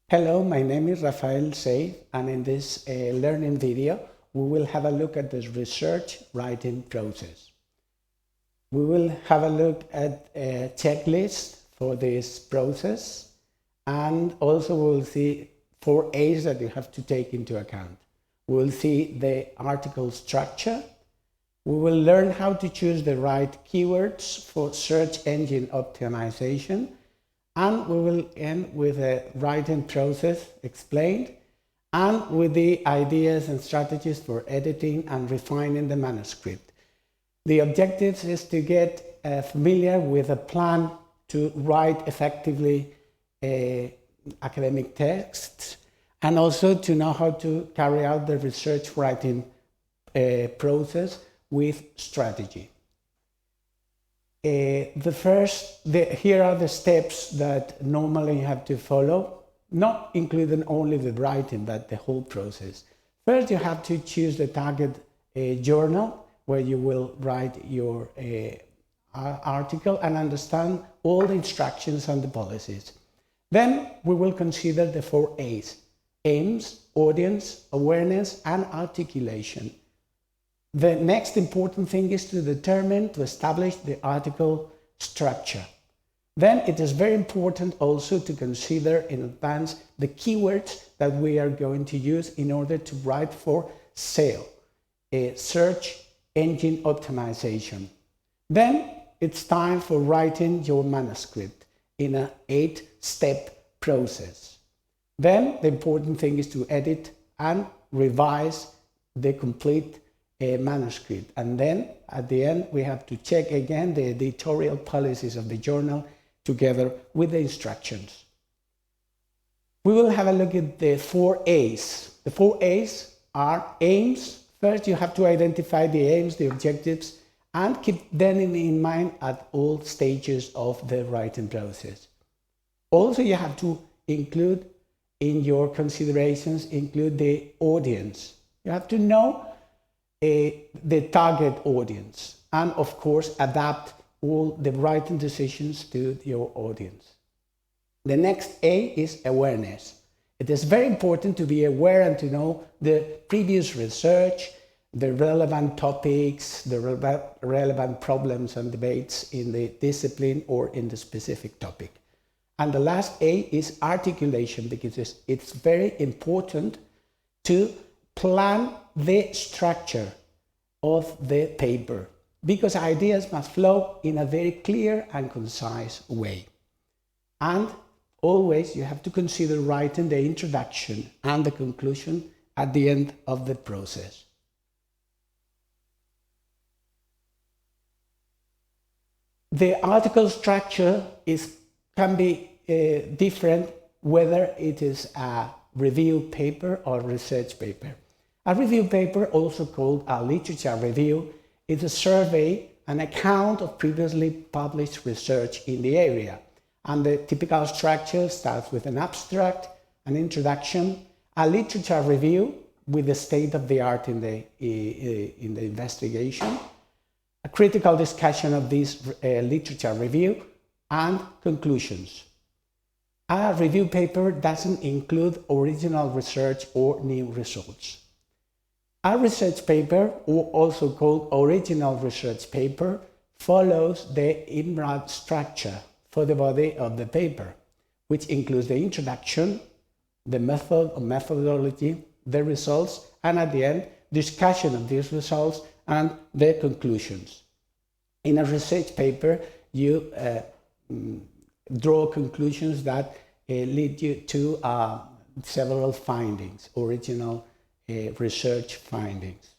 Hello, my name is Rafael Sey, and in this learning video, we will have a look at the research writing process. We will have a look at a checklist for this process, and also we will see 4 A's that you have to take into account. We will see the article structure. We will learn how to choose the right keywords for search engine optimization. And we will end with a writing process explained and with the ideas and strategies for editing and refining the manuscript. The objective is to get familiar with a plan to write effectively academic texts and also to know how to carry out the research writing process with strategy. Here are the steps that normally you have to follow, not including only the writing, but the whole process. First, you have to choose the target journal where you will write your article and understand all the instructions and the policies. Then we will consider the 4 A's: aims, audience, awareness, and articulation. The next important thing is to establish the article structure. Then it is very important also to consider in advance the keywords that we are going to use in order to write for SEO, search engine optimization. Then it's time for writing your manuscript in an 8-step process. Then the important thing is to edit and revise the complete manuscript, and then at the end we have to check again the editorial policies of the journal together with the instructions. We will have a look at the 4 A's. The 4 A's are aims. First, you have to identify the aims, the objectives, and keep them in mind at all stages of the writing process. Also, you have to include in your considerations the audience. You have to know the target audience, and of course adapt all the writing decisions to your audience. The next A is awareness. It is very important to be aware and to know the previous research, the relevant topics, the relevant problems and debates in the discipline or in the specific topic. And the last A is articulation, because it's very important to plan the structure of the paper, because ideas must flow in a very clear and concise way. And always you have to consider writing the introduction and the conclusion at the end of the process. The article structure can be different whether it is a review paper or research paper. A review paper, also called a literature review, is a survey, an account of previously published research in the area. And the typical structure starts with an abstract, an introduction, a literature review with the state of the art in the investigation, a critical discussion of this literature review, and conclusions. A review paper doesn't include original research or new results. A research paper, or also called original research paper, follows the IMRAD structure for the body of the paper, which includes the introduction, the method or methodology, the results, and at the end, discussion of these results and the conclusions. In a research paper, you draw conclusions that lead you to several findings, original research findings.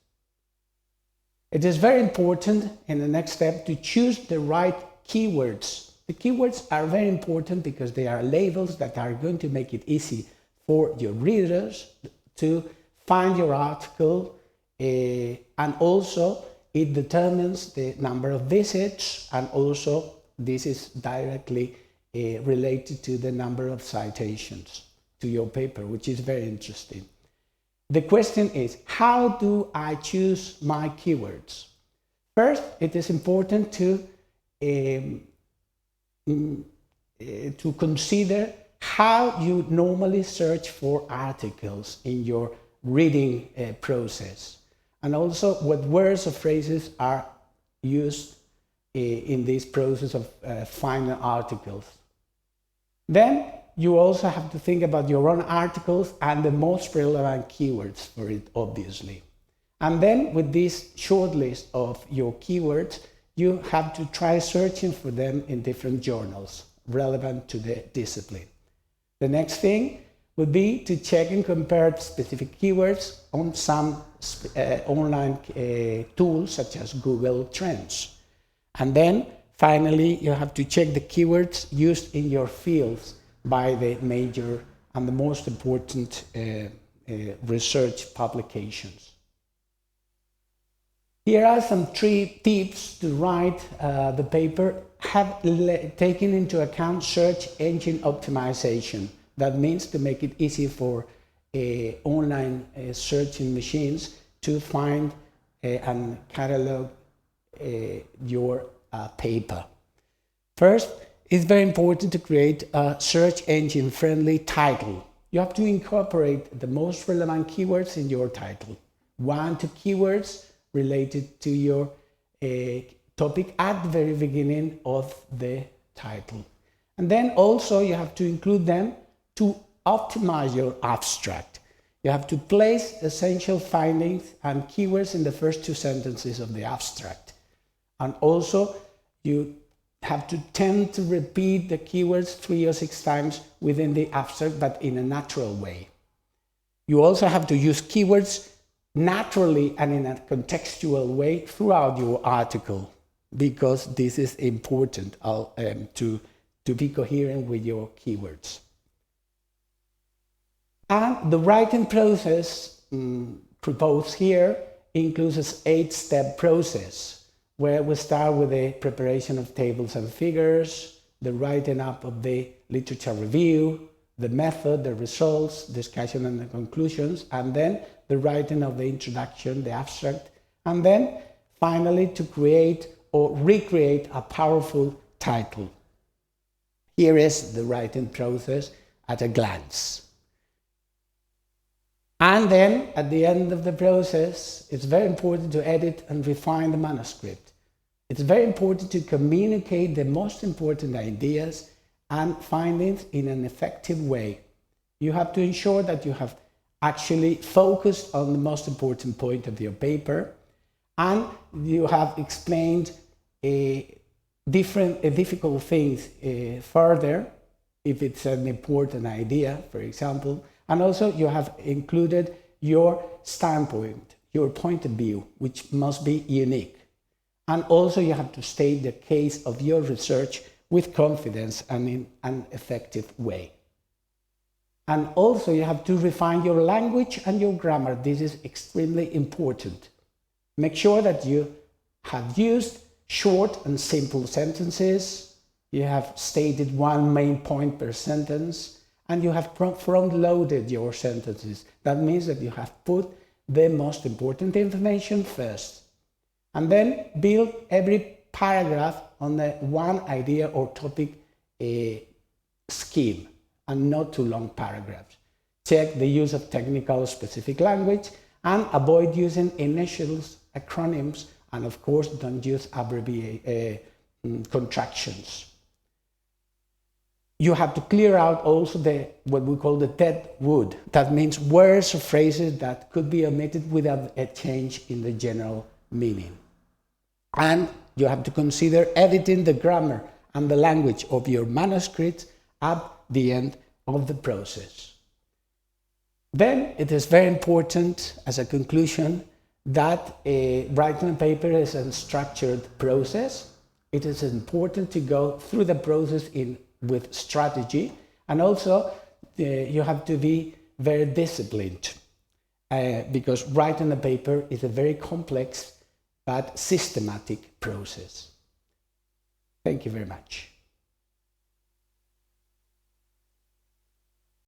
It is very important in the next step to choose the right keywords. The keywords are very important because they are labels that are going to make it easy for your readers to find your article, and also it determines the number of visits, and also this is directly related to the number of citations to your paper, which is very interesting. The question is, how do I choose my keywords? First, it is important to consider how you normally search for articles in your reading process, and also what words or phrases are used in this process of finding articles. Then you also have to think about your own articles and the most relevant keywords for it, obviously. And then with this short list of your keywords, you have to try searching for them in different journals relevant to the discipline. The next thing would be to check and compare specific keywords on some online tools such as Google Trends. And then finally, you have to check the keywords used in your fields by the major and the most important research publications. Here are some 3 tips to write the paper. Have taken into account search engine optimization. That means to make it easy for online searching machines to find and catalog your paper. First, it's very important to create a search engine friendly title. You have to incorporate the most relevant keywords in your title. 1 to 2 keywords related to your topic at the very beginning of the title. And then also you have to include them to optimize your abstract. You have to place essential findings and keywords in the first 2 sentences of the abstract. And also you have to tend to repeat the keywords 3 or 6 times within the abstract, but in a natural way. You also have to use keywords naturally and in a contextual way throughout your article, because this is important to be coherent with your keywords. And the writing process proposed here includes an 8-step process, where we start with the preparation of tables and figures, the writing up of the literature review, the method, the results, discussion and the conclusions, and then the writing of the introduction, the abstract, and then finally to create or recreate a powerful title. Here is the writing process at a glance. And then at the end of the process, it's very important to edit and refine the manuscript. It's very important to communicate the most important ideas and findings in an effective way. You have to ensure that you have actually focused on the most important point of your paper, and you have explained difficult things further, if it's an important idea, for example, and also you have included your standpoint, your point of view, which must be unique. And also you have to state the case of your research with confidence and in an effective way. And also you have to refine your language and your grammar. This is extremely important. Make sure that you have used short and simple sentences, you have stated 1 main point per sentence, and you have front-loaded your sentences. That means that you have put the most important information first. And then build every paragraph on the one idea or topic scheme, and not too long paragraphs. Check the use of technical specific language and avoid using initials, acronyms, and of course don't use contractions. You have to clear out also what we call the dead wood. That means words or phrases that could be omitted without a change in the general meaning. And you have to consider editing the grammar and the language of your manuscript at the end of the process. Then it is very important, as a conclusion, that writing a paper is a structured process. It is important to go through the process with strategy, and also you have to be very disciplined, because writing a paper is a very complex but systematic process. Thank you very much.